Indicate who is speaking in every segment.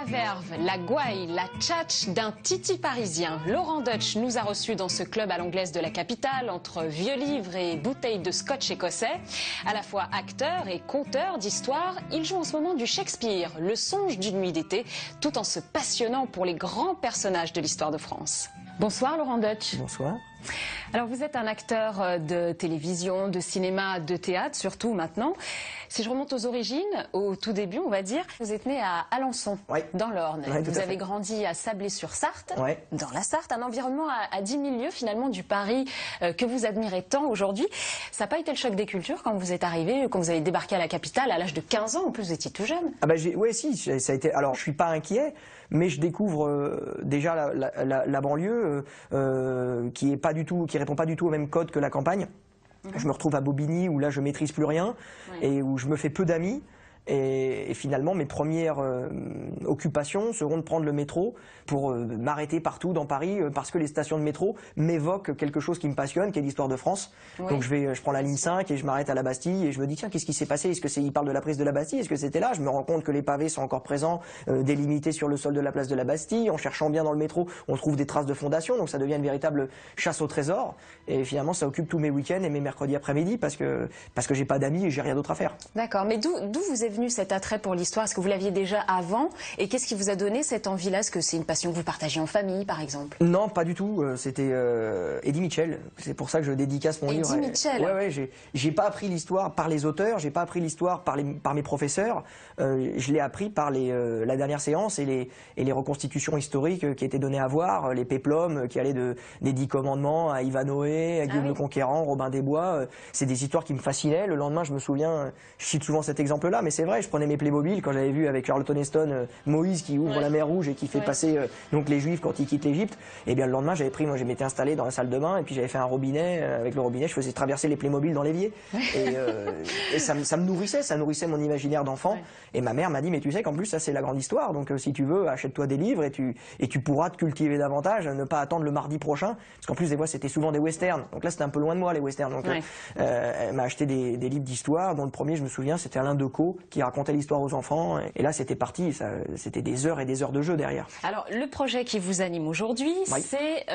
Speaker 1: verve, la gouaille, la tchatch d'un titi parisien. Laurent Deutsch nous a reçus dans ce club à l'anglaise de la capitale, entre vieux livres et bouteilles de scotch écossais. À la fois acteur et conteur d'histoire, il joue en ce moment du Shakespeare, le songe d'une nuit d'été, tout en se passionnant pour les grands personnages de l'histoire de France. Bonsoir Laurent Deutsch.
Speaker 2: Bonsoir.
Speaker 1: Alors vous êtes un acteur de télévision, de cinéma, de théâtre, surtout maintenant. Si je remonte aux origines, au tout début on va dire, vous êtes né à Alençon, dans l'Orne. Vous avez grandi à Sablé-sur-Sarthe, dans la Sarthe, un environnement à 10 000 lieues finalement du Paris que vous admirez tant aujourd'hui. Ça n'a pas été le choc des cultures quand vous êtes arrivé, quand vous avez débarqué à la capitale à l'âge de 15 ans, en plus vous étiez tout jeune.
Speaker 2: Ah bah ouais, si, ça a été. Alors je suis pas inquiet, mais je découvre déjà la banlieue qui répond pas du tout au même code que la campagne. Je me retrouve à Bobigny où là je maîtrise plus rien et où je me fais peu d'amis. Et finalement, mes premières occupations seront de prendre le métro pour m'arrêter partout dans Paris parce que les stations de métro m'évoquent quelque chose qui me passionne, qui est l'histoire de France. Donc je prends la ligne 5 et je m'arrête à la Bastille et je me dis tiens, qu'est-ce qui s'est passé? Est-ce que il parle de la prise de la Bastille? Est-ce que c'était là? Je me rends compte que les pavés sont encore présents, délimités sur le sol de la place de la Bastille. En cherchant bien dans le métro, on trouve des traces de fondation, donc ça devient une véritable chasse au trésor. Et finalement, ça occupe tous mes week-ends et mes mercredis après-midi parce que j'ai pas d'amis et j'ai rien d'autre à faire.
Speaker 1: D'accord, mais d'où vous est venu cet attrait pour l'histoire? Est-ce que vous l'aviez déjà avant? Et qu'est-ce qui vous a donné cette envie-là? Est-ce que c'est une passion que vous partagez en famille, par exemple?
Speaker 2: Non, pas du tout. C'était Eddie Mitchell. C'est pour ça que je dédicace mon livre.
Speaker 1: Eddie Mitchell.
Speaker 2: Ouais, j'ai pas appris l'histoire par les auteurs, j'ai pas appris l'histoire par mes professeurs. Je l'ai appris par la dernière séance et les reconstitutions historiques qui étaient données à voir, les péplums qui allaient des 10 commandements à Ivanhoé, à Guillaume le Conquérant, Robin des Bois. C'est des histoires qui me fascinaient. Le lendemain, je me souviens, je cite souvent cet exemple-là, mais c'est vrai, je prenais mes Playmobil quand j'avais vu avec Charlton Heston Moïse qui ouvre la mer Rouge et qui fait passer donc les Juifs quand ils quittent l'Égypte. Et bien le lendemain, je m'étais installé dans la salle de bain et puis j'avais fait un robinet. Avec le robinet, je faisais traverser les Playmobil dans l'évier. Et ça me nourrissait, ça nourrissait mon imaginaire d'enfant. Et ma mère m'a dit mais tu sais qu'en plus ça c'est la grande histoire. Donc si tu veux, achète-toi des livres et tu pourras te cultiver davantage, ne pas attendre le mardi prochain. Parce qu'en plus des fois c'était souvent des westerns. Donc là c'était un peu loin de moi les westerns. Donc elle m'a acheté des livres d'histoire. Dont le premier, je me souviens, c'était Alain Decaux qui racontait l'histoire aux enfants. Et là, c'était parti. C'était des heures et des heures de jeu derrière.
Speaker 1: Alors, le projet qui vous anime aujourd'hui, c'est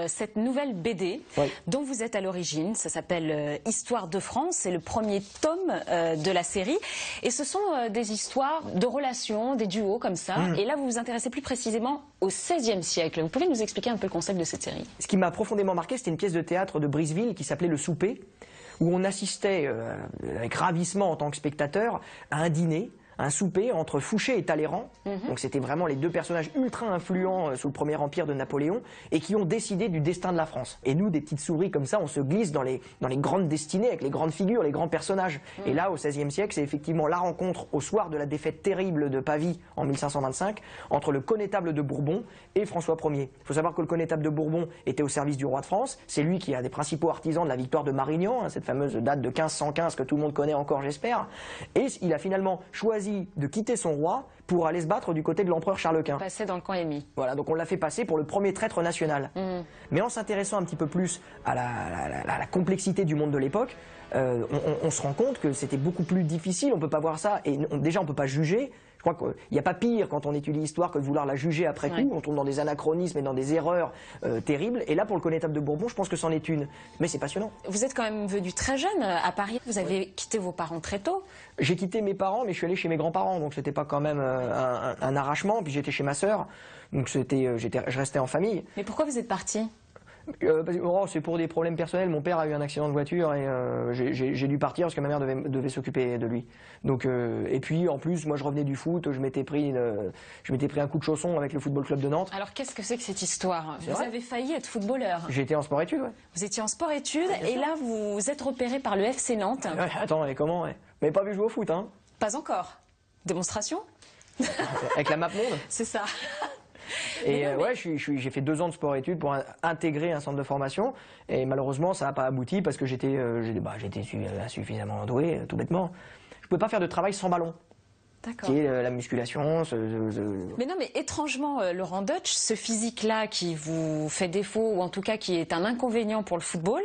Speaker 1: cette nouvelle BD dont vous êtes à l'origine. Ça s'appelle Histoire de France. C'est le premier tome de la série. Et ce sont des histoires de relations, des duos comme ça. Et là, vous vous intéressez plus précisément au XVIe siècle. Vous pouvez nous expliquer un peu le concept de cette série?
Speaker 2: Ce qui m'a profondément marqué, c'était une pièce de théâtre de Briseville qui s'appelait Le Souper, où on assistait avec ravissement en tant que spectateur à un dîner, un souper entre Fouché et Talleyrand. Donc c'était vraiment les deux personnages ultra influents sous le Premier Empire de Napoléon et qui ont décidé du destin de la France. Et nous, des petites souris comme ça, on se glisse dans les grandes destinées avec les grandes figures, les grands personnages. Et là, au XVIe siècle, c'est effectivement la rencontre au soir de la défaite terrible de Pavie en 1525 entre le connétable de Bourbon et François Ier. Il faut savoir que le connétable de Bourbon était au service du roi de France. C'est lui qui est un des principaux artisans de la victoire de Marignan, cette fameuse date de 1515 que tout le monde connaît encore, j'espère. Et il a finalement choisi de quitter son roi pour aller se battre du côté de l'empereur Charles Quint.
Speaker 1: Passer dans le camp ennemi.
Speaker 2: Voilà, donc on l'a fait passer pour le premier traître national. Mais en s'intéressant un petit peu plus à la complexité du monde de l'époque, on se rend compte que c'était beaucoup plus difficile, on peut pas voir ça, et déjà on peut pas juger. Je crois qu'il n'y a pas pire quand on étudie l'histoire que de vouloir la juger après coup. On tombe dans des anachronismes et dans des erreurs terribles. Et là, pour le connétable de Bourbon, je pense que c'en est une. Mais c'est passionnant.
Speaker 1: Vous êtes quand même venu très jeune à Paris. Vous avez quitté vos parents très tôt.
Speaker 2: J'ai quitté mes parents, mais je suis allé chez mes grands-parents. Donc c'était pas quand même un arrachement. Puis j'étais chez ma sœur. Donc je restais en famille.
Speaker 1: Mais pourquoi vous êtes parti?
Speaker 2: C'est pour des problèmes personnels. Mon père a eu un accident de voiture et j'ai dû partir parce que ma mère devait s'occuper de lui. Donc, et puis en plus, moi je revenais du foot, je m'étais pris un coup de chausson avec le Football Club de Nantes.
Speaker 1: Alors qu'est-ce que c'est que cette histoire? Vous avez failli être footballeur.
Speaker 2: J'étais en sport-études,
Speaker 1: Vous étiez en sport-études et là vous êtes repéré par le FC Nantes.
Speaker 2: Attends, et comment? Vous m'avez pas vu jouer au foot, hein?
Speaker 1: Pas encore. Démonstration?
Speaker 2: Avec la map monde?
Speaker 1: C'est ça.
Speaker 2: Et j'ai fait 2 ans de sport-études pour intégrer un centre de formation et malheureusement ça n'a pas abouti parce que j'étais insuffisamment doué, tout bêtement. Je pouvais pas faire de travail sans ballon. qui est la musculation.
Speaker 1: Mais non, mais étrangement, Laurent Deutsch, ce physique-là qui vous fait défaut, ou en tout cas qui est un inconvénient pour le football,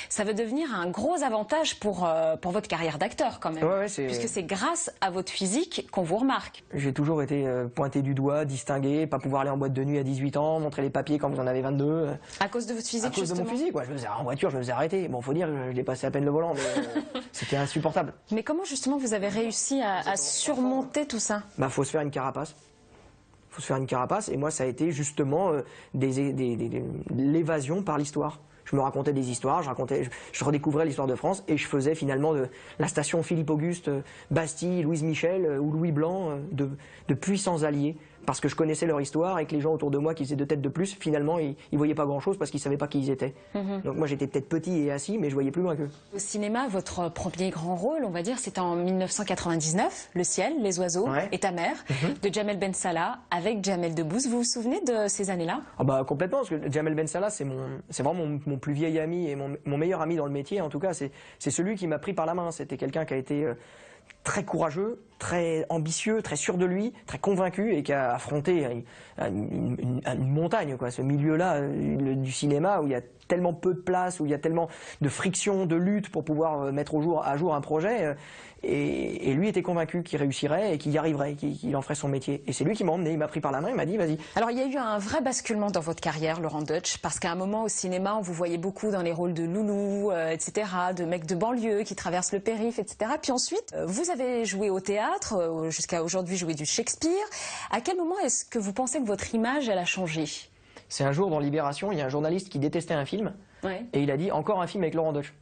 Speaker 1: ça va devenir un gros avantage pour votre carrière d'acteur quand même. Puisque c'est grâce à votre physique qu'on vous remarque.
Speaker 2: J'ai toujours été pointé du doigt, distingué, pas pouvoir aller en boîte de nuit à 18 ans, montrer les papiers quand vous en avez 22.
Speaker 1: À cause de votre physique,
Speaker 2: à cause de mon physique, ouais. En voiture, je me faisais arrêter. Bon, faut dire, je l'ai passé à peine le volant, mais c'était insupportable.
Speaker 1: Mais comment justement vous avez réussi à surmonter tout ça?
Speaker 2: Bah, faut se faire une carapace. Faut se faire une carapace, et moi, ça a été justement l'évasion par l'histoire. Je me racontais des histoires, je redécouvrais l'histoire de France, et je faisais finalement de la station Philippe-Auguste, Bastille, Louise Michel ou Louis Blanc de puissants alliés, parce que je connaissais leur histoire et que les gens autour de moi qui faisaient 2 têtes de plus, finalement, ils voyaient pas grand-chose parce qu'ils savaient pas qui ils étaient. Donc moi, j'étais peut-être petit et assis, mais je voyais plus loin qu'eux.
Speaker 1: Au cinéma, votre premier grand rôle, on va dire, c'était en 1999, Le ciel, les oiseaux et ta mère, de Jamel Ben Salah, avec Jamel Debbouze. Vous vous souvenez de ces années-là?
Speaker 2: Ah bah complètement, parce que Jamel Ben Salah, c'est vraiment mon plus vieil ami et mon meilleur ami dans le métier. En tout cas, c'est celui qui m'a pris par la main. C'était quelqu'un qui a été très courageux, très ambitieux, très sûr de lui, très convaincu, et qui a affronté une montagne, quoi. Ce milieu-là du cinéma où il y a tellement peu de place, où il y a tellement de friction, de lutte pour pouvoir mettre à jour un projet. Et lui était convaincu qu'il réussirait et qu'il y arriverait, qu'il en ferait son métier. Et c'est lui qui m'a emmené, il m'a pris par la main, il m'a dit vas-y.
Speaker 1: Alors il y a eu un vrai basculement dans votre carrière, Laurent Deutsch, parce qu'à un moment au cinéma, on vous voyait beaucoup dans les rôles de loulou, etc., de mecs de banlieue qui traversent le périph', etc. Puis ensuite, vous avez joué au théâtre, jusqu'à aujourd'hui joué du Shakespeare. À quel moment est-ce que vous pensez que votre image, elle a changé?
Speaker 2: C'est un jour dans Libération, il y a un journaliste qui détestait un film, et il a dit encore un film avec Laurent Deutsch.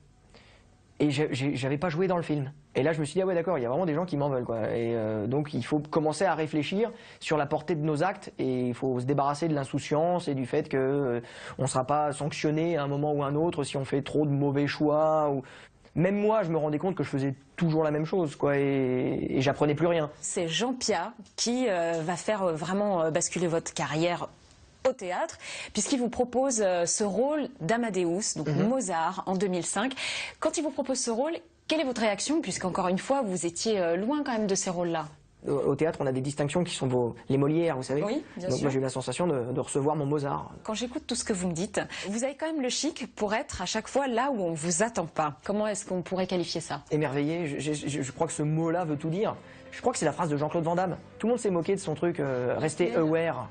Speaker 2: Et j'avais pas joué dans le film. Et là, je me suis dit, ah ouais, d'accord, il y a vraiment des gens qui m'en veulent, quoi. Et donc, il faut commencer à réfléchir sur la portée de nos actes, et il faut se débarrasser de l'insouciance et du fait que on sera pas sanctionné à un moment ou un autre si on fait trop de mauvais choix. Même moi, je me rendais compte que je faisais toujours la même chose, quoi, et j'apprenais plus rien.
Speaker 1: C'est Jean Piat qui va faire vraiment basculer votre carrière au théâtre, puisqu'il vous propose ce rôle d'Amadeus, donc Mozart, en 2005. Quand il vous propose ce rôle, quelle est votre réaction, puisqu'encore une fois, vous étiez loin quand même de ces rôles-là?
Speaker 2: Au théâtre, on a des distinctions qui sont les Molières, vous savez.
Speaker 1: Oui, bien
Speaker 2: donc
Speaker 1: sûr.
Speaker 2: Moi, j'ai eu la sensation de recevoir mon Mozart.
Speaker 1: Quand j'écoute tout ce que vous me dites, vous avez quand même le chic pour être à chaque fois là où on ne vous attend pas. Comment est-ce qu'on pourrait qualifier ça?
Speaker 2: Émerveillé, je crois que ce mot-là veut tout dire. Je crois que c'est la phrase de Jean-Claude Van Damme. Tout le monde s'est moqué de son truc « rester aware ».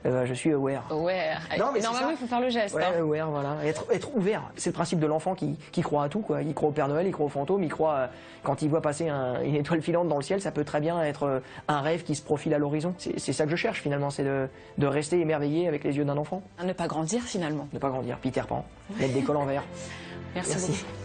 Speaker 2: Je suis aware.
Speaker 1: Aware. Non, mais normalement, il faut faire le geste.
Speaker 2: Ouais, aware, voilà. Être ouvert. C'est le principe de l'enfant qui croit à tout, quoi. Il croit au Père Noël, il croit aux fantômes, il croit quand il voit passer une étoile filante dans le ciel, ça peut très bien être un rêve qui se profile à l'horizon. C'est ça que je cherche finalement, c'est de rester émerveillé avec les yeux d'un enfant.
Speaker 1: Ne pas grandir finalement.
Speaker 2: Ne pas grandir. Peter Pan. Mettre des cols en verre.
Speaker 1: Merci beaucoup.